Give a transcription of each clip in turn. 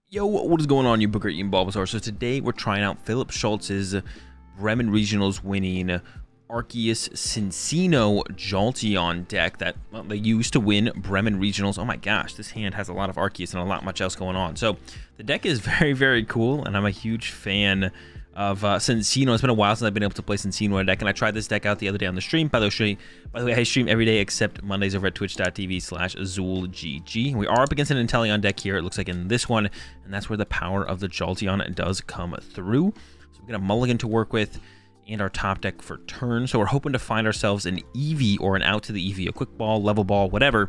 Yo, what is going on, you Booker eating Bulbasaur? So today we're trying out Philp Schulz's Bremen Regionals winning Arceus Cinccino Jolteon deck that they used to win Bremen Regionals. Oh my gosh, this hand has a lot of Arceus and a lot much else going on. So the deck is very, very cool, and I'm a huge fan of Cinccino. It's been a while since I've been able to play Cinccino in a deck, and I tried this deck out the other day on the stream. By the way, I stream every day except Mondays over at twitch.tv/AzulGG. We are up against an Jolteon deck here, it looks like in this one, and that's where the power of the Jolteon does come through. So we've got a mulligan to work with, and our top deck for turn. So we're hoping to find ourselves an EV or an out to the EV, a quick ball, level ball, whatever.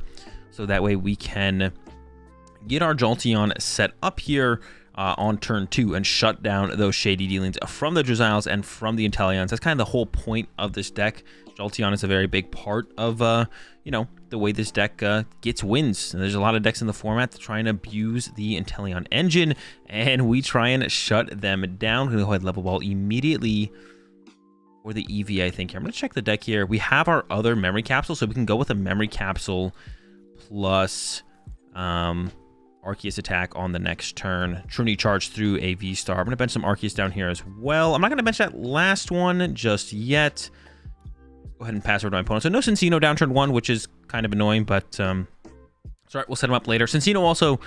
So that way we can get our Jolteon set up here on turn 2 and shut down those shady dealings from the Drizzles and from the Inteleons. That's kind of the whole point of this deck. Jolteon is a very big part of, you know, the way this deck gets wins. And there's a lot of decks in the format that try and abuse the Inteleon engine, and we try and shut them down. We're going to go ahead and level ball immediately for the EV, I think. I'm going to check the deck here. We have our other memory capsule, so we can go with a memory capsule plus Arceus attack on the next turn. Trinity charge through a V-Star. I'm going to bench some Arceus down here as well. I'm not going to bench that last one just yet. Go ahead and pass over to my opponent. So no Cinccino down turn 1, which is kind of annoying, but it's all right, we'll set him up later. Cinccino also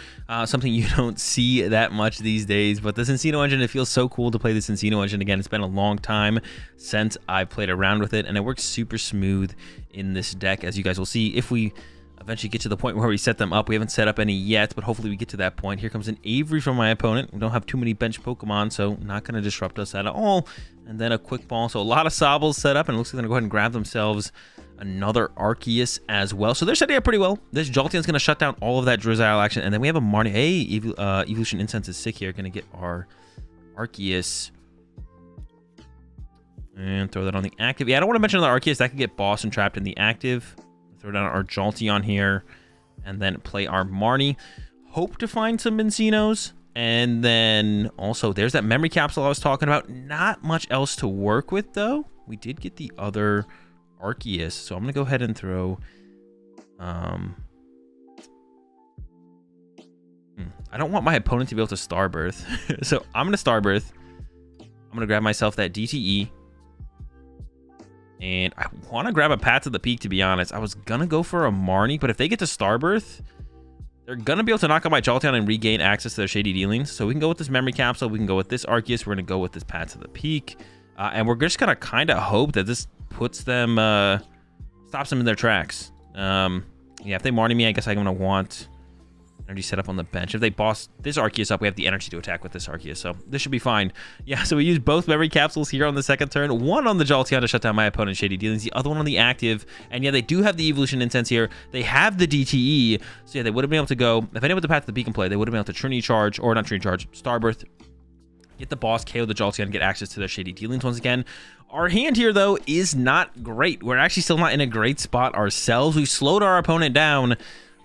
something you don't see that much these days, but the Cinccino engine, it feels so cool to play the Cinccino engine again. It's been a long time since I've played around with it, and it works super smooth in this deck, as you guys will see if we eventually get to the point where we set them up. We haven't set up any yet, but hopefully we get to that point. Here comes an Avery from my opponent. We don't have too many bench Pokemon, so not going to disrupt us at all. And then a quick ball. So a lot of Sobbles set up, and it looks like they're going to go ahead and grab themselves another Arceus as well. So they're setting up pretty well. This Jolteon's going to shut down all of that Drizzile action. And then we have a Marnie. Hey, Evolution Incense is sick here. Going to get our Arceus and throw that on the active. Yeah, I don't want to mention another Arceus. That could get boss and trapped in the active. Throw down our Jolteon here, and then play our Marnie. Hope to find some Mincinos. And then also, there's that memory capsule I was talking about. Not much else to work with, though. We did get the other Arceus, so I'm going to go ahead and throw... I don't want my opponent to be able to Starbirth. So I'm going to Starbirth. I'm going to grab myself that DTE. And I want to grab a Pat to the Peak, to be honest. I was going to go for a Marnie, but if they get to Starbirth, they're going to be able to knock out my Jolteon and regain access to their shady dealings. So we can go with this memory capsule. We can go with this Arceus. We're going to go with this Pat to the Peak. And we're just going to kind of hope that this puts them, stops them in their tracks. Yeah, if they Marnie me, I guess I'm going to want energy set up on the bench. If they boss this Arceus up, we have the energy to attack with this Arceus, so this should be fine. Yeah, so we use both memory capsules here on the second turn. One on the Jolteon to shut down my opponent's shady dealings, the other one on the active. And yeah, they do have the Evolution Incense here. They have the DTE, so yeah, they would have been able to go, if anyone with the Path to the Peak can play, they would have been able to Trinity charge, or not Trinity charge, Starbirth, get the boss, KO the Jolteon, get access to their shady dealings once again. Our hand here, though, is not great. We're actually still not in a great spot ourselves. We've slowed our opponent down,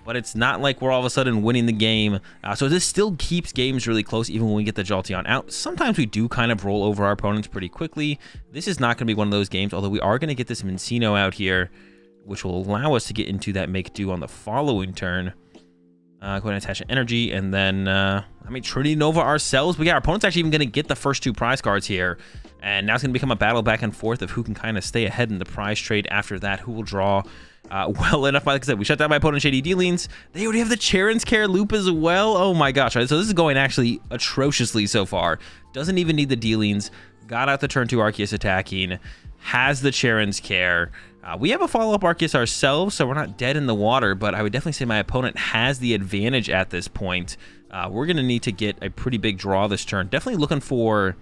but it's not like we're all of a sudden winning the game. So this still keeps games really close even when we get the Jolteon out. Sometimes we do kind of roll over our opponents pretty quickly. This is not going to be one of those games, although we are going to get this Mincino out here, which will allow us to get into that make do on the following turn. Go ahead and attach an energy, and then, Trinity Nova ourselves. But yeah, our opponent's actually even going to get the first 2 prize cards here. And now it's going to become a battle back and forth of who can kind of stay ahead in the prize trade after that, who will draw well enough. Like I said, we shut down my opponent's shady dealings. They already have the Charon's Care loop as well. Oh my gosh. Right, so this is going actually atrociously so far. Doesn't even need the dealings. Got out the turn 2 Arceus attacking. Has the Charon's Care. We have a follow-up Arceus ourselves, so we're not dead in the water, but I would definitely say my opponent has the advantage at this point. We're going to need to get a pretty big draw this turn. Definitely looking for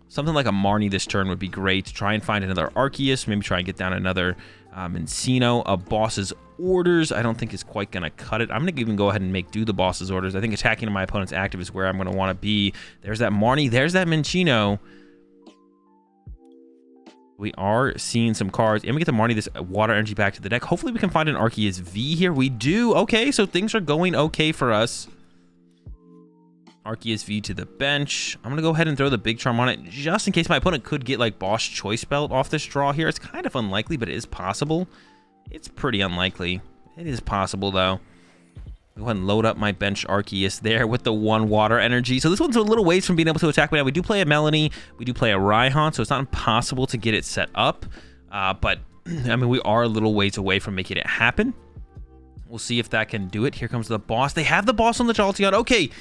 something like a Marnie this turn would be great. Try and find another Arceus. Maybe try and get down another Mincino. A boss's orders I don't think is quite going to cut it. I'm going to even go ahead and make do the boss's orders. I think attacking my opponent's active is where I'm going to want to be. There's that Marnie. There's that Mincino. We are seeing some cards, and we get to Marnie this water energy back to the deck. Hopefully we can find an Arceus V here. We do. Okay, so things are going okay for us. Arceus V to the bench. I'm going to go ahead and throw the Big Charm on it, just in case my opponent could get, like, Boss Choice Belt off this draw here. It's kind of unlikely, but it is possible. It's pretty unlikely. It is possible, though. Go ahead and load up my bench Arceus there with the 1 water energy. So this one's a little ways from being able to attack. But now we do play a Melanie. We do play a Raihan, so it's not impossible to get it set up. But, I mean, we are a little ways away from making it happen. We'll see if that can do it. Here comes the boss. They have the boss on the Jolteon. Okay,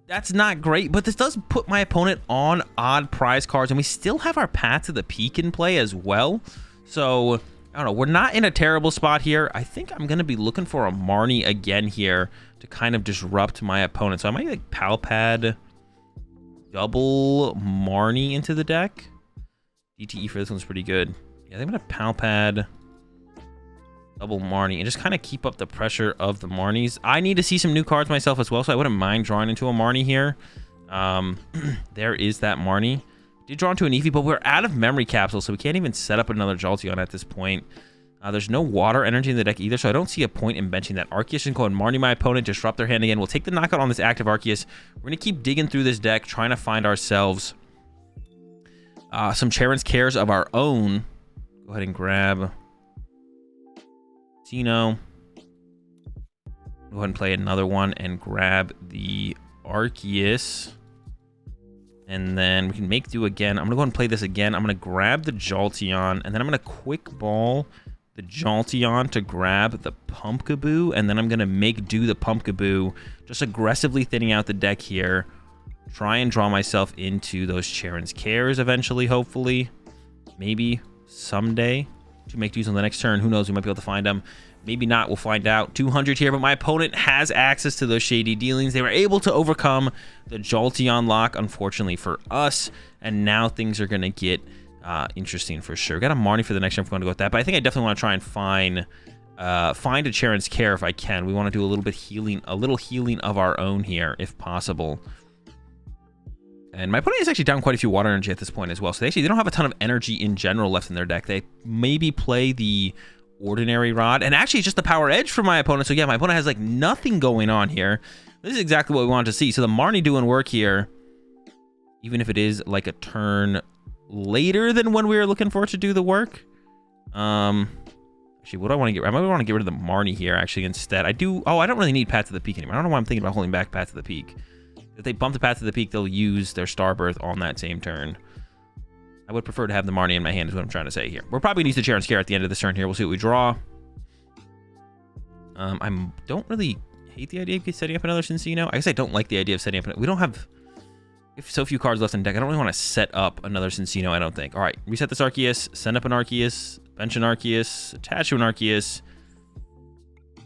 that's not great, but this does put my opponent on odd prize cards. And we still have our Path to the Peak in play as well. So I don't know. We're not in a terrible spot here. I think I'm going to be looking for a Marnie again here to kind of disrupt my opponent. So I might like Palpad double Marnie into the deck. DTE for this one's pretty good. Yeah, I'm going to Palpad double Marnie and just kind of keep up the pressure of the Marnies. I need to see some new cards myself as well, so I wouldn't mind drawing into a Marnie here. There is that Marnie. Did draw into an Eevee, but we're out of memory capsules, so we can't even set up another Jolteon at this point. There's no water energy in the deck either, so I don't see a point in benching that Arceus. And go and Marnie my opponent, disrupt their hand again. We'll take the knockout on this active Arceus. We're going to keep digging through this deck, trying to find ourselves some Charon's Cares of our own. Go ahead and grab Cinccino. Go ahead and play another one and grab the Arceus. And then we can make do again. I'm going to go ahead and play this again. I'm going to grab the Jolteon, and then I'm going to quick ball the Jolteon to grab the Pumpkaboo, and then I'm going to make do the Pumpkaboo, just aggressively thinning out the deck here. Try and draw myself into those Charon's Cares eventually, hopefully. Maybe someday to make do's on the next turn. Who knows? We might be able to find them. Maybe not. We'll find out. 200 here, but my opponent has access to those shady dealings. They were able to overcome the Jolteon lock, unfortunately for us, and now things are going to get interesting for sure. Got a Marnie for the next turn if we're going to go with that, but I think I definitely want to try and find a Charon's Care if I can. We want to do a little bit healing, a little healing of our own here if possible. And my opponent is actually down quite a few water energy at this point as well, so they don't have a ton of energy in general left in their deck. They maybe play the Ordinary Rod, and actually it's just the Power Edge for my opponent. So yeah, my opponent has like nothing going on here. This is exactly what we wanted to see. So the Marnie doing work here, even if it is like a turn later than when we were looking for it to do the work. Actually, what do I want to get? I might want to get rid of the Marnie here actually instead. I don't really need Path to the Peak anymore. I don't know why I'm thinking about holding back Path to the Peak. If they bump the Path to the Peak, they'll use their Starbirth on that same turn. I would prefer to have the Marnie in my hand is what I'm trying to say here. We're probably going to use the Charon's Care at the end of this turn here. We'll see what we draw. I don't really hate the idea of setting up another Cinccino. I guess I don't like the idea of setting up... We don't have so few cards left in deck. I don't really want to set up another Cinccino, I don't think. All right, reset this Arceus, send up an Arceus, bench an Arceus, attach to an Arceus.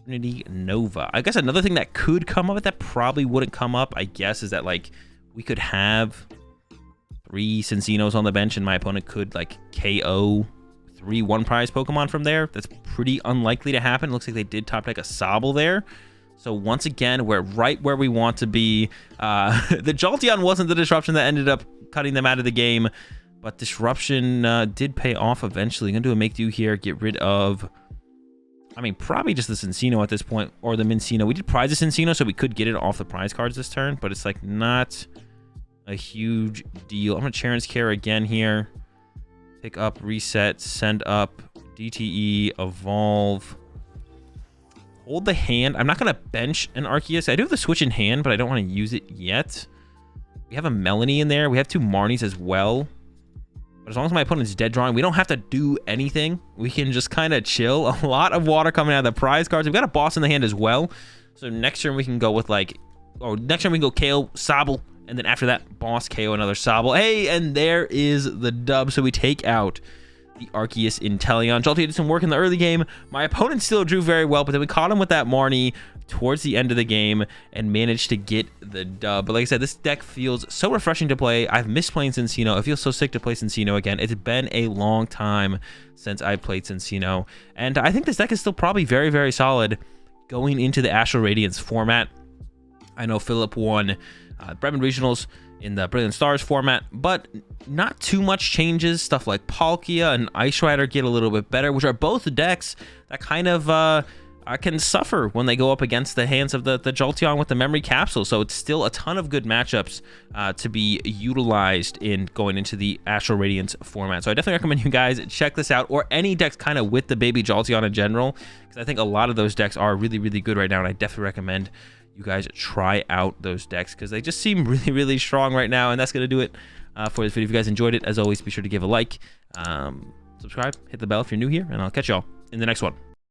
Trinity Nova. I guess another thing that could come up, that probably wouldn't come up, I guess, is that like we could have 3 Cincinos on the bench and my opponent could like KO 3 one-prize Pokemon from there. That's pretty unlikely to happen. Looks like they did top deck a Sobble there. So once again, we're right where we want to be. The Jolteon wasn't the disruption that ended up cutting them out of the game, but disruption did pay off eventually. Gonna do a make do here, get rid of, I mean, probably just the Cinccino at this point, or the Mincino. We did prize the Cinccino, so we could get it off the prize cards this turn, but it's like not a huge deal. I'm gonna Charon's Care again here. Pick up, reset, send up, DTE, evolve. Hold the hand. I'm not gonna bench an Arceus. I do have the switch in hand, but I don't want to use it yet. We have a Melanie in there. We have 2 Marnies as well. But as long as my opponent's dead drawing, we don't have to do anything. We can just kind of chill. A lot of water coming out of the prize cards. We've got a boss in the hand as well. So next turn we can go with like, oh, next turn we can go KO Sobble. And then after that, boss KO another Sobble. Hey, and there is the dub. So we take out the Arceus Inteleon. Jolteon did some work in the early game. My opponent still drew very well, but then we caught him with that Marnie towards the end of the game and managed to get the dub. But like I said, this deck feels so refreshing to play. I've missed playing Cinccino. It feels so sick to play Cinccino again. It's been a long time since I played Cinccino, and I think this deck is still probably very, very solid going into the Astral Radiance format. I know Philp won Bremen Regionals in the Brilliant Stars format, but not too much changes. Stuff like Palkia and Ice Rider get a little bit better, which are both decks that kind of can suffer when they go up against the hands of the Jolteon with the memory capsule. So it's still a ton of good matchups to be utilized in going into the Astral Radiance format. So I definitely recommend you guys check this out, or any decks kind of with the baby Jolteon in general, because I think a lot of those decks are really, really good right now, and I definitely recommend you guys try out those decks because they just seem really, really strong right now. And that's going to do it for this video. If you guys enjoyed it, as always, be sure to give a like, subscribe, hit the bell if you're new here, and I'll catch y'all in the next one.